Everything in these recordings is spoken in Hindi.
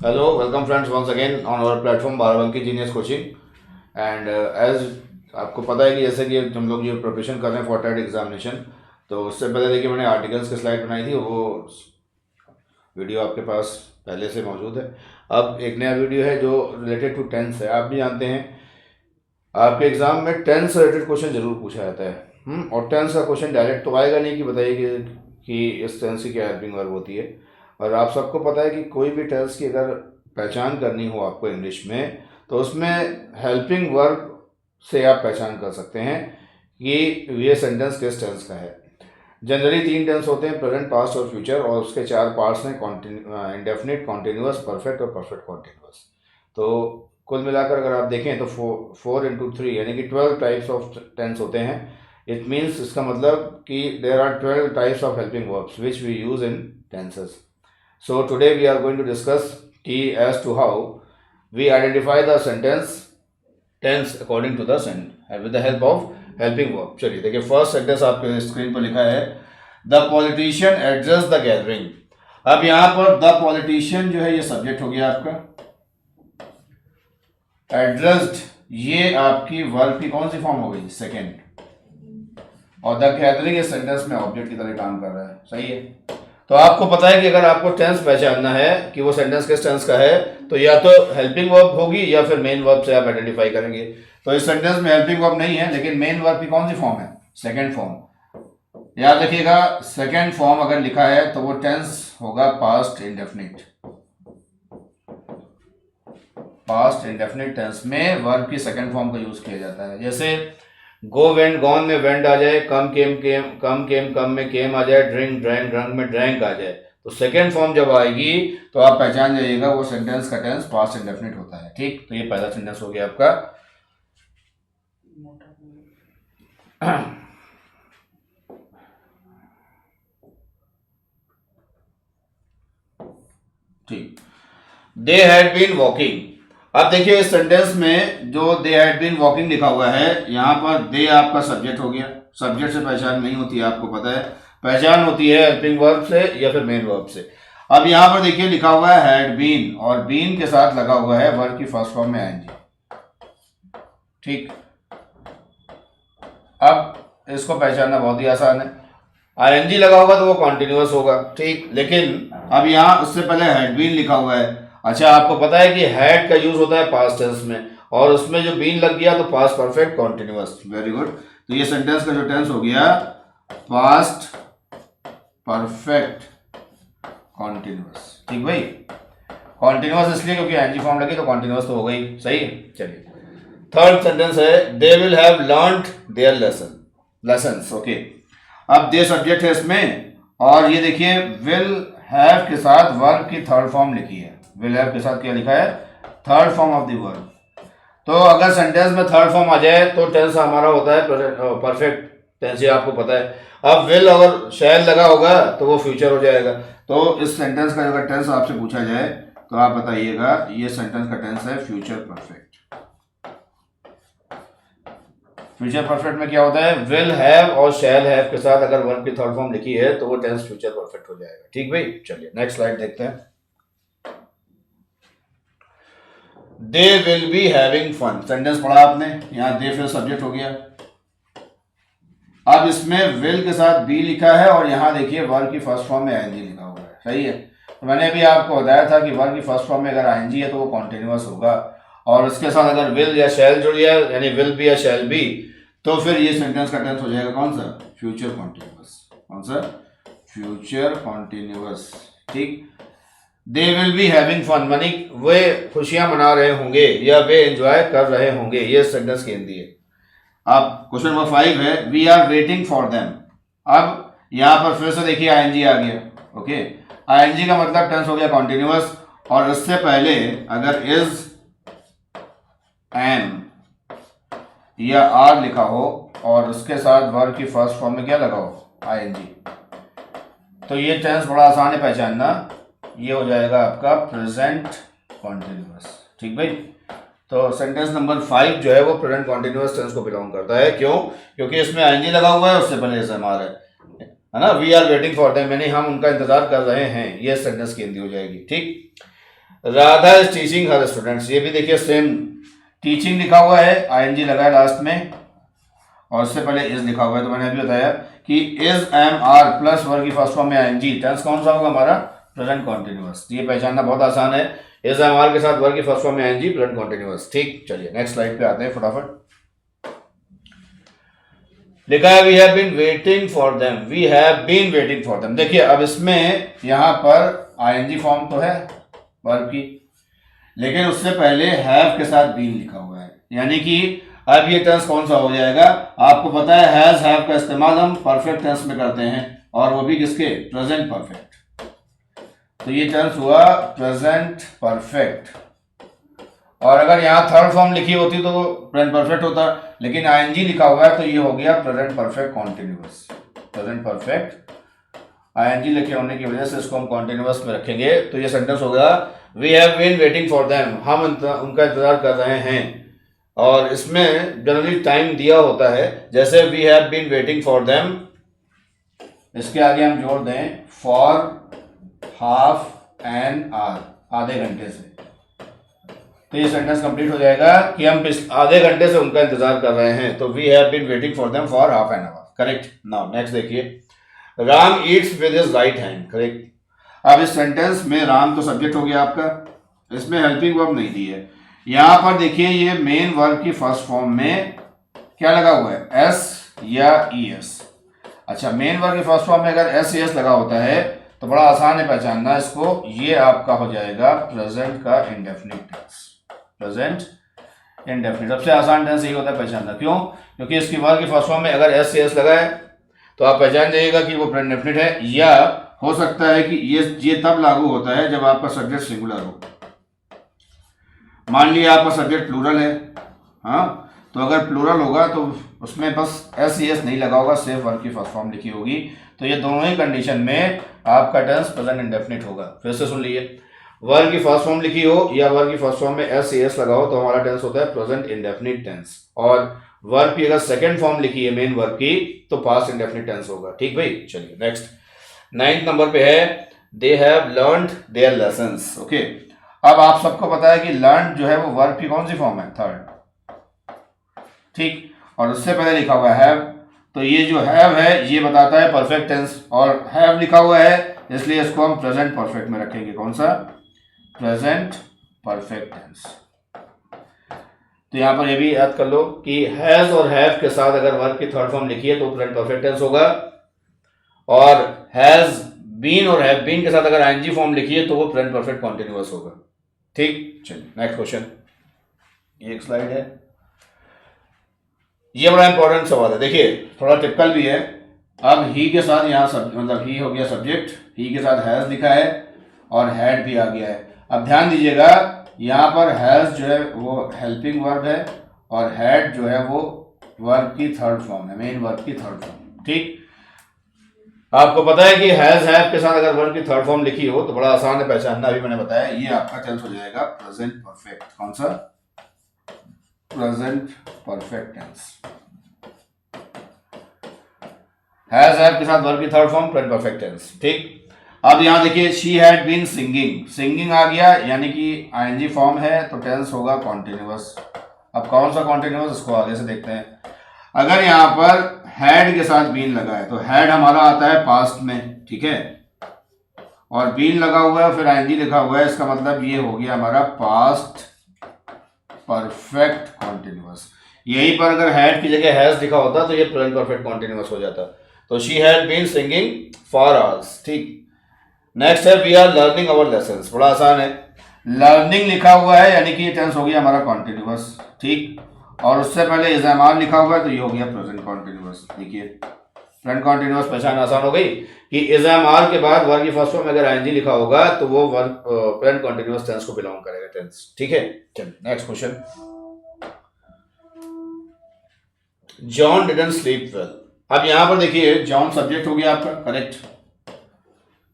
Hello, welcome friends once again on our platform Barabanki genius coaching and as आपको पता है कि जैसे कि हम लोग जो प्रिपरेशन कर रहे हैं फॉर टेट एग्जामिनेशन, तो उससे पहले देखिए मैंने आर्टिकल्स की स्लाइड बनाई थी, वो वीडियो आपके पास पहले से मौजूद है। अब एक नया वीडियो है जो रिलेटेड टू टेंस है। आप भी जानते हैं आपके एग्जाम में टेंस से रिलेटेड क्वेश्चन जरूर पूछा जाता है। और टेंस का क्वेश्चन डायरेक्ट तो आएगा नहीं कि बताइए कि इस टेंस की क्या हेल्पिंग वर्ब होती है। और आप सबको पता है कि कोई भी टेंस की अगर पहचान करनी हो आपको इंग्लिश में, तो उसमें हेल्पिंग वर्ब से आप पहचान कर सकते हैं कि ये सेंटेंस किस टेंस का है। जनरली 3 टेंस होते हैं, प्रेजेंट, पास्ट और फ्यूचर, और उसके 4 पार्ट्स हैं, इंडेफिनिट, कॉन्टिन्यूअस, परफेक्ट और परफेक्ट कॉन्टिन्यूअस। तो कुल मिलाकर अगर आप देखें तो 4 into 3 यानी कि 12 टाइप्स ऑफ टेंस होते हैं। इट मीन्स, इसका मतलब कि there are 12 types of helping verbs which we use in tenses. So today we are going to discuss key as to how we identify the sentence tense according to the with the help of helping verb। चलिए देखिए, फर्स्ट सेंटेंस आपके स्क्रीन पर लिखा है the politician address the gathering. अब यहाँ पर द पॉलिटिशियन जो है ये सब्जेक्ट हो गया आपका, एड्रेस्ड ये आपकी वर्ब की कौन सी फॉर्म हो गई, सेकेंड, और द गैदरिंग इस सेंटेंस में ऑब्जेक्ट की तरह काम कर रहा है। सही है। तो आपको पता है कि अगर आपको टेंस पहचानना है कि वो सेंटेंस किस टेंस का है, तो या तो हेल्पिंग वर्ब होगी या फिर मेन वर्ब से आप आइडेंटिफाई करेंगे। तो इस सेंटेंस में हेल्पिंग वर्ब नहीं है, लेकिन मेन वर्ब की कौन सी फॉर्म है, सेकंड फॉर्म। याद रखिएगा, सेकंड फॉर्म अगर लिखा है तो वो टेंस होगा past indefinite. Past indefinite tense में वर्ब की सेकंड फॉर्म का यूज किया जाता है। जैसे गो वेंट, गॉन में वेंट आ जाए, कम केम कम में केम आ जाए, ड्रिंक ड्रैंक ड्रंक में ड्रैंक आ जाए, तो सेकेंड फॉर्म जब आएगी तो आप पहचान जाइएगा वो सेंटेंस का टेंस पास्ट इंडेफिनिट होता है। ठीक, तो ये पहला सेंटेंस हो गया आपका। ठीक, दे हैड बीन वॉकिंग। अब देखिए इस सेंटेंस में जो दे हैड बीन वॉकिंग लिखा हुआ है, यहाँ पर दे आपका सब्जेक्ट हो गया। सब्जेक्ट से पहचान नहीं होती है, आपको पता है, पहचान होती है हेल्पिंग वर्ब से या फिर मेन वर्ब से। अब यहाँ पर देखिए लिखा हुआ है हैड बीन, और बीन के साथ लगा हुआ है वर्ब की फर्स्ट फॉर्म में आईएनजी। ठीक, अब इसको पहचानना बहुत ही आसान है। आईएनजी लगा होगा तो वो कॉन्टिन्यूअस होगा। ठीक, लेकिन अब यहाँ उससे पहले हैड बीन लिखा हुआ है। अच्छा, आपको पता है कि हैड का यूज होता है पास्ट टेंस में, और उसमें जो बीन लग गया तो past perfect continuous. Very good. तो ये सेंटेंस का जो टेंस हो गया पास्ट परफेक्ट कॉन्टिन्यूअस। ठीक भाई, कॉन्टिन्यूअस इसलिए क्योंकि एनजी फॉर्म लगी तो कॉन्टिन्यूअस तो हो गई। सही। चलिए थर्ड सेंटेंस है they will have learned their lessons. Okay, अब दे सब्जेक्ट है इसमें, और ये देखिए विल हैव के साथ वर्ब की थर्ड फॉर्म लिखी है। विल हैव के साथ क्या लिखा है, third form of the verb. तो अगर सेंटेंस में थर्ड फॉर्म आ जाए तो टेंस हमारा होता है परफेक्ट टेंस, ये आपको पता है। अब विल और शैल लगा होगा तो वो फ्यूचर हो जाएगा। तो इस सेंटेंस का अगर टेंस आपसे पूछा जाए तो आप बताइएगा ये सेंटेंस का टेंस है फ्यूचर परफेक्ट। फ्यूचर परफेक्ट में क्या होता है, विल हैव और शैल हैव के साथ अगर वर्ब की थर्ड फॉर्म लिखी है तो वो टेंस फ्यूचर परफेक्ट हो जाएगा। ठीक भाई, चलिए नेक्स्ट स्लाइड देखते हैं। They will be having fun, sentence पढ़ा आपने, यहाँ दे फिर सब्जेक्ट हो गया। अब इसमें विल के साथ बी लिखा है, और यहाँ देखिए वर्ब की फर्स्ट फॉर्म में आईएनजी लिखा हुआ है। सही है। तो मैंने अभी आपको बताया था कि वर्ब की फर्स्ट फॉर्म में अगर आईएनजी है तो वो कॉन्टिन्यूअस होगा, और उसके साथ अगर विल या शैल जुड़ जाए यानी विल बी या शैल बी, तो फिर ये सेंटेंस का टेंस हो जाएगा कौन सा, फ्यूचर कॉन्टिन्यूअस। कौन सा, फ्यूचर कॉन्टिन्यूअस। ठीक, they will be having fun मानी वे खुशियां मना रहे होंगे या वे एंजॉय कर रहे होंगे, ये सेंटेंस की हिंदी है। अब क्वेश्चन नंबर 5 है we are waiting for them. अब यहां पर फिर से देखिए आईएनजी आ गया। ओके, आईएनजी का मतलब टेंस हो गया कॉन्टिन्यूअस, और इससे पहले अगर इज, एम या आर लिखा हो और उसके साथ वर्ब की फर्स्ट फॉर्म में क्या लगा हो, आईएनजी, तो ये टेंस बड़ा आसान है पहचानना, ये हो जाएगा आपका प्रेजेंट कॉन्टिन्यूअस। ठीक भाई, तो सेंटेंस नंबर 5 जो है वो प्रेजेंट कॉन्टिन्यूअस टेंस को बिलोंग करता है। क्यों, क्योंकि इसमें आईएनजी लगा हुआ है, उससे पहले एस एम आर है ना। We are waiting for them यानी हम उनका इंतजार कर रहे हैं, ये सेंटेंस की हिंदी हो जाएगी। ठीक, Radha is teaching her students, ये भी देखिए सेम टीचिंग लिखा हुआ है, आईएनजी लगा है लास्ट में और उससे पहले इज लिखा हुआ है। तो मैंने अभी बताया कि is am are plus verb की फर्स्ट फॉर्म में आईएनजी, टेंस कौन सा होगा हमारा, प्रेजेंट कॉन्टिन्यूअस। ये पहचानना बहुत आसान है, इज एम आर के साथ वर्ब की फर्स्ट फॉर्म में आईएनजी, प्रेजेंट कॉन्टिन्यूअस। ठीक, चलिए नेक्स्ट स्लाइड पे आते हैं फटाफट। लिखा है we have been waiting for them, we have been waiting for them. देखिए अब इसमें यहां पर आईएनजी फॉर्म तो है वर्ब की, लेकिन उससे पहले हैव के साथ बीन लिखा हुआ है, यानी कि अब ये टेंस कौन सा हो जाएगा, आपको पता है हैज हैव का इस्तेमाल हम परफेक्ट टेंस में करते हैं और वो भी किसके, प्रेजेंट परफेक्ट। तो ये टेंस हुआ प्रेजेंट परफेक्ट। और अगर यहाँ थर्ड फॉर्म लिखी होती तो प्रेजेंट परफेक्ट होता, लेकिन आईएनजी लिखा हुआ है तो ये हो गया present perfect continuous. Present perfect ING लिखे होने की वजह से इसको हम कॉन्टिन्यूअस में रखेंगे। तो ये सेंटेंस होगा we have been waiting for them, हम उनका इंतजार कर रहे हैं। और इसमें जनरली टाइम दिया होता है, जैसे we have been waiting for them, इसके आगे हम जोड़ दें फॉर हाफ एन आवर, आधे घंटे से, तो ये सेंटेंस कंप्लीट हो जाएगा कि हम आधे घंटे से उनका इंतजार कर रहे हैं। तो we have been waiting for them for half an hour, correct. Now next देखिए, Ram eats with his right hand, correct. अब इस सेंटेंस में राम तो सब्जेक्ट हो गया आपका, इसमें हेल्पिंग वर्ब नहीं दी है। यहां पर देखिए ये मेन वर्ब की फर्स्ट फॉर्म में क्या लगा हुआ है, एस या ई एस। अच्छा, मेन वर्ब की फर्स्ट फॉर्म में अगर एस एस लगा होता है तो बड़ा आसान है पहचानना इसको, ये आपका हो जाएगा प्रेजेंट का इंडेफिनिट टेंस। प्रेजेंट इंडेफिनिट सबसे आसान टेंस यही होता है पहचानना, क्यों, क्योंकि इसकी वर्ब की फर्स्ट फॉर्म में अगर एस एस लगा है तो आप पहचान जाइएगा कि वो प्रेजेंट इंडेफिनिट है। या हो सकता है कि ये तब लागू होता है जब आपका सब्जेक्ट सिंगुलर हो। मान लिया आपका सब्जेक्ट प्लूरल है, हाँ, तो अगर प्लूरल होगा तो उसमें बस एस एस नहीं लगा होगा, सिर्फ वर्ब की फर्स्ट फॉर्म लिखी होगी। तो ये दोनों ही कंडीशन में आपका टेंस प्रेजेंट इंडेफिनिट होगा। फिर से सुन लीजिए, वर्ब की फर्स्ट फॉर्म लिखी हो या वर्ब की फर्स्ट फॉर्म में एस एस लगा हो तो हमारा टेंस होता है प्रेजेंट इंडेफिनिट टेंस। और वर्ब की अगर सेकंड फॉर्म लिखी है मेन वर्ब की तो पास्ट इंडेफिनिट टेंस होगा। ठीक भाई, चलिए नेक्स्ट 9th नंबर पे है they have learned their lessons. Okay, अब आप सबको पता है कि लर्न जो है वो वर्ब की कौन सी फॉर्म है, थर्ड, ठीक। और उससे पहले लिखा हुआ है हैव, तो ये जो हैव है ये बताता है परफेक्ट टेंस, और हैव लिखा हुआ है इसलिए इसको हम प्रेजेंट परफेक्ट में रखेंगे। कौन सा, प्रेजेंट परफेक्ट टेंस। तो यहां पर ये भी याद कर लो कि हैज और हैव के साथ अगर वर्ब की थर्ड फॉर्म लिखी है तो प्रेजेंट परफेक्ट टेंस होगा, और हैज बीन और हैव बीन के साथ अगर आईएनजी फॉर्म लिखी है तो वो प्रेजेंट परफेक्ट कॉन्टिन्यूअस होगा। ठीक, चलिए नेक्स्ट क्वेश्चन, ये एक स्लाइड है, ये बड़ा इंपॉर्टेंट सवाल है, देखिए थोड़ा टिपिकल भी है। अब ही के साथ यहाँ मतलब ही हो गया सब्जेक्ट, ही के साथ हैज लिखा है और हैड भी आ गया है। अब ध्यान दीजिएगा यहाँ पर हैज जो है वो हेल्पिंग वर्ब है और हैड जो है वो वर्ब की थर्ड फॉर्म है, मेन वर्ब की थर्ड फॉर्म। ठीक, आपको पता है कि हैज हैव के साथ अगर वर्ब की थर्ड फॉर्म लिखी हो तो बड़ा आसान है पहचानना, अभी मैंने बताया। ये आपका टेंस हो जाएगा प्रेजेंट परफेक्ट। कौन सा, present perfect tense. Has have के साथ वर्ब की third form present perfect tense. ठीक, अब यहां देखिए she had been singing, singing आ गया यानी कि आईएनजी फॉर्म है तो टेंस होगा कॉन्टिन्यूअस। अब कौन सा कॉन्टिन्यूअस, इसको आगे से देखते हैं। अगर यहाँ पर हैड के साथ बीन लगा है तो हैड हमारा आता है पास्ट में, ठीक है, और बीन लगा हुआ है फिर आईएनजी लिखा हुआ है, इसका मतलब ये हो गया हमारा पास्ट परफेक्ट कॉन्टिन्यूअस। यहीं पर अगर हैड की जगह हैज लिखा होता तो ये प्रेजेंट परफेक्ट कॉन्टिन्यूअस हो जाता। तो she had been singing for hours. ठीक, नेक्स्ट है we are learning our lessons, बड़ा आसान है, लर्निंग लिखा हुआ है यानी कि ये टेंस हो गया हमारा कॉन्टिन्यूअस। ठीक, और उससे पहले इज़ामान लिखा हुआ है तो ये हो गया प्रेजेंट कॉन्टिन्यूअस। देखिए प्रेजेंट कॉन्टिन्यूअस पहचान आसान हो गई कि इज़ामान के बाद वर्ब की फर्स्ट फॉर्म में अगर आईएनजी लिखा होगा तो वो वर्ब प्रेजेंट कॉन्टिन्यूअस टेंस को बिलोंग करेगा टेंस। ठीक है, चलिए next question, John didn't sleep well. अब यहां पर देखिए जॉन सब्जेक्ट हो गया आपका, करेक्ट,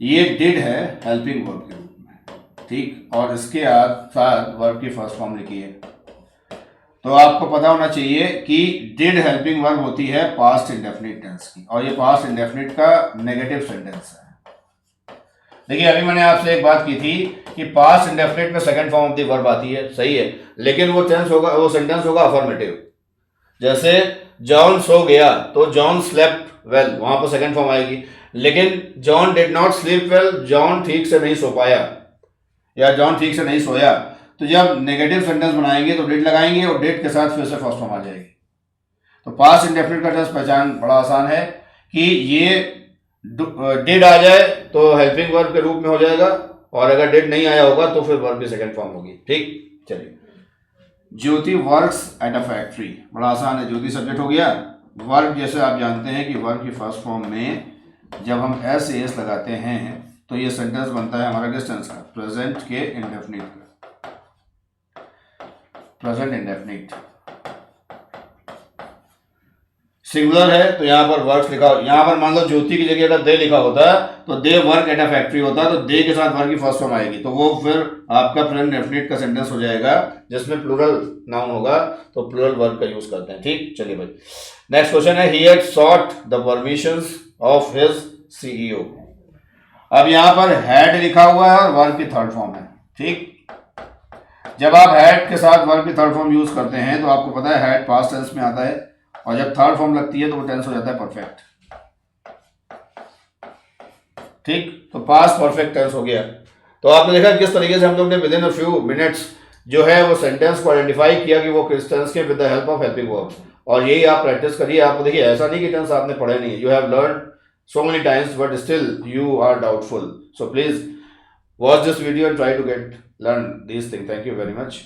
ये डिड है हेल्पिंग वर्ब के रूप में, ठीक, और इसके साथ वर्ब की फर्स्ट फॉर्म लिखी है। तो आपको पता होना चाहिए कि डिड हेल्पिंग वर्ब होती है पास्ट इंडेफिनिट टेंस की, और ये पास्ट इंडेफिनिट का नेगेटिव सेंटेंस है। देखिए अभी मैंने आपसे एक बात की थी कि पास्ट इंडेफिनिट में second form of the verb आती है, सही है, लेकिन वो टेंस होगा, वो सेंटेंस होगा अफर्मेटिव। जैसे जॉन सो गया तो जॉन स्लेप्ट वेल, वहां पर सेकंड फॉर्म आएगी। लेकिन John did not sleep well, John ठीक से नहीं सो पाया या जॉन ठीक से नहीं सोया। तो जब नेगेटिव सेंटेंस बनाएंगे तो डिड लगाएंगे और डिड के साथ फिर से फर्स्ट फॉर्म आ जाएगी। तो पास्ट इंडेफिनिट का टेंस पहचान बड़ा आसान है कि ये डिड आ जाए तो हेल्पिंग वर्ब के रूप में हो जाएगा, और अगर डिड नहीं आया होगा तो फिर वर्ब की सेकंड फॉर्म होगी। ठीक, चलिए। ज्योति वर्क्स एट अ फैक्ट्री, बड़ा आसान है, ज्योति सब्जेक्ट हो गया। वर्ब जैसे आप जानते हैं कि वर्ब की फर्स्ट फॉर्म में जब हम एस एस लगाते हैं तो ये सेंटेंस बनता है हमारा किस टेंस का, प्रेजेंट के इंडेफिनिट का, प्रेजेंट इंडेफिनिट। सिंगुलर है तो यहाँ पर वर्क्स लिखा हो, यहाँ पर मान लो ज्योति की जगह अगर दे लिखा होता तो they work at a factory होता, तो दे के साथ वर्क की फर्स्ट फॉर्म आएगी, तो वो फिर आपका प्रेजेंट इंडेफिनिट का सेंटेंस हो जाएगा जिसमें प्लूरल नाउन होगा, तो प्लूरल वर्ब का यूज करते हैं। ठीक, चलिए भाई, नेक्स्ट क्वेश्चन है, he had sought the permissions of his CEO. अब यहाँ पर हैड लिखा हुआ है और वर्ब की थर्ड फॉर्म है। ठीक, जब आप हैड के साथ वर्ब की थर्ड फॉर्म यूज करते हैं तो आपको पता है हैड पास्ट टेंस में आता है, और जब थर्ड फॉर्म लगती है तो वो टेंस हो जाता है परफेक्ट। ठीक, तो पास्ट परफेक्ट टेंस हो गया। तो आपने देखा किस तरीके से हम लोग ने with in a few minutes जो है वो सेंटेंस को आइडेंटिफाई किया कि वो किस टेंस के with the help of helping verbs, और यही आप प्रैक्टिस करिए। आपको देखिए ऐसा नहीं कि टेंस आपने पढ़े नहीं है, you have learn so many times but still you are doubtful, so please watch this video and try to learn these things. Thank you very much.